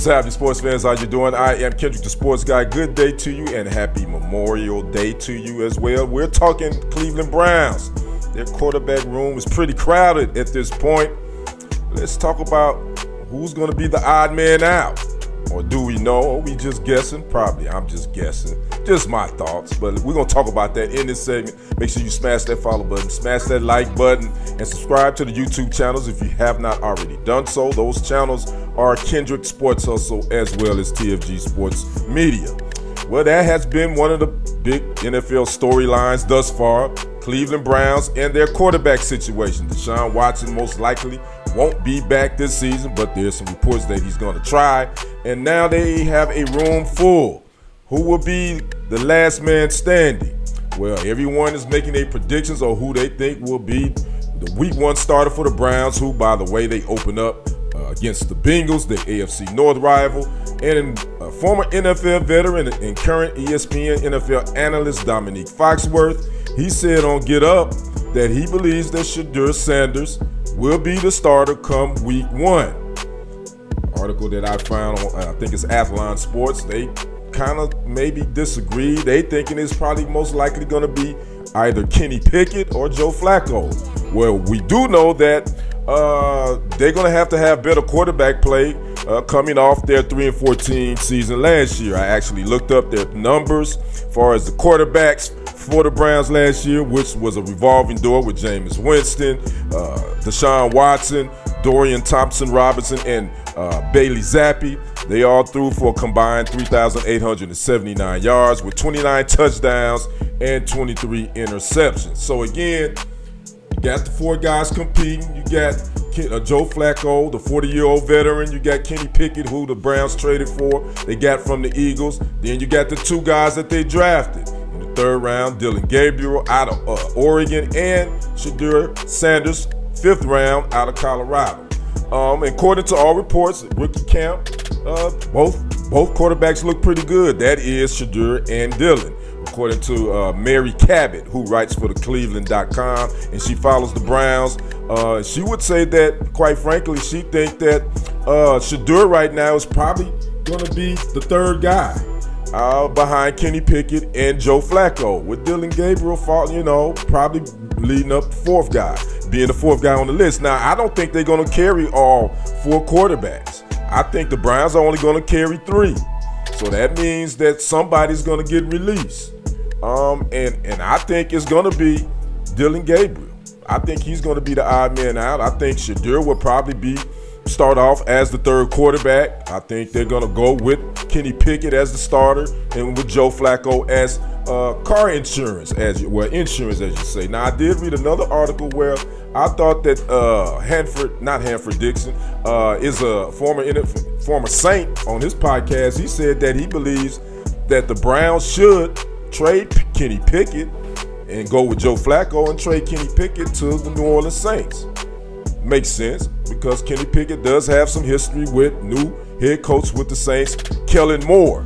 What's happening, sports fans? How you doing? I am Kendrick, the sports guy. Good day to you, and happy Memorial Day to you as well. We're talking Cleveland Browns. Their quarterback room is pretty crowded at this point. Let's talk about who's going to be the odd man out. Or do we know? Or we just guessing? Probably. I'm just guessing. Just my thoughts. But we're going to talk about that in this segment. Make sure you smash that follow button, smash that like button, and subscribe to the YouTube channels if you have not already done so. Those channels are Kendrick Sports Hustle as well as TFG Sports Media. Well, that has been one of the big NFL storylines thus far. Cleveland Browns and their quarterback situation. Deshaun Watson most likely won't be back this season, but there's some reports that he's going to try. And now they have a room full. Who will be the last man standing? Well, everyone is making their predictions on who they think will be the week one starter for the Browns, who, by the way, they open up against the Bengals, the AFC North rival. And former NFL veteran and current ESPN NFL analyst Dominque Foxworth, he said on Get Up that he believes that Shadeur Sanders will be the starter come week one. Article that I found on, I think it's Athlon Sports, they kind of maybe disagree. They thinking it's probably most likely going to be either Kenny Pickett or Joe Flacco. Well, we do know that they're going to have better quarterback play coming off their 3-14 season last year. I actually looked up their numbers as far as the quarterbacks for the Browns last year, which was a revolving door with Jameis Winston, Deshaun Watson, Dorian Thompson-Robinson, and Bailey Zappi. They all threw for a combined 3,879 yards with 29 touchdowns and 23 interceptions. So again, you got the four guys competing. You got Joe Flacco, the 40-year-old veteran. You got Kenny Pickett, who the Browns traded for. They got from the Eagles. Then you got the two guys that they drafted in the third round, Dillon Gabriel out of Oregon, and Shadeur Sanders, fifth round out of Colorado. According to all reports, rookie camp, both quarterbacks look pretty good. That is Shadeur and Dillon. According to Mary Cabot, who writes for the Cleveland.com, and she follows the Browns, she would say that, quite frankly, she thinks that Shadeur right now is probably going to be the third guy behind Kenny Pickett and Joe Flacco, with Dillon Gabriel, probably leading up the fourth guy, being the fourth guy on the list. Now, I don't think they're going to carry all four quarterbacks. I think the Browns are only going to carry three. So that means that somebody's going to get released. And I think it's going to be Dillon Gabriel. I think he's going to be the odd man out. I think Shadeur will probably start off as the third quarterback. I think they're going to go with Kenny Pickett as the starter and with Joe Flacco as car insurance, insurance, as you say. Now, I did read another article where I thought that Hanford Dixon is a former Saint on his podcast. He said that he believes that the Browns should trade Kenny Pickett and go with Joe Flacco and trade Kenny Pickett to the New Orleans Saints. Makes sense because Kenny Pickett does have some history with new head coach with the Saints, Kellen Moore.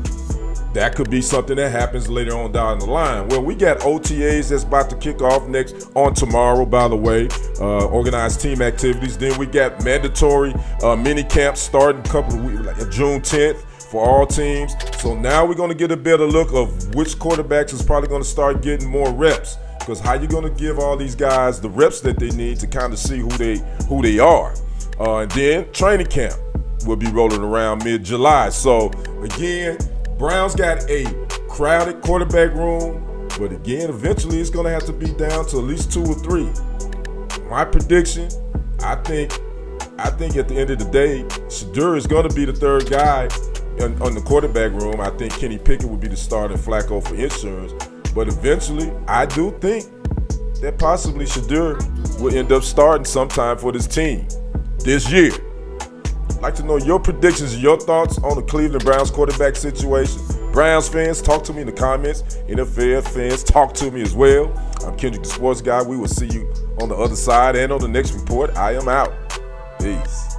That could be something that happens later on down the line. Well, we got OTAs that's about to kick off on tomorrow, by the way, organized team activities. Then we got mandatory mini camps starting a couple of weeks, like June 10th for all teams. So now we're going to get a better look of which quarterbacks is probably going to start getting more reps. Because how you going to give all these guys the reps that they need to kind of see who they are? And then training camp will be rolling around mid-July. So again, Browns got a crowded quarterback room, but again, eventually it's going to have to be down to at least two or three. My prediction, I think at the end of the day, Shadeur is going to be the third guy on the quarterback room. I think Kenny Pickett would be the starter and Flacco for insurance. But eventually, I do think that possibly Shadeur will end up starting sometime for this team this year. I'd like to know your predictions and your thoughts on the Cleveland Browns quarterback situation. Browns fans, talk to me in the comments. NFL fans, talk to me as well. I'm Kendrick, the sports guy. We will see you on the other side and on the next report. I am out. Peace.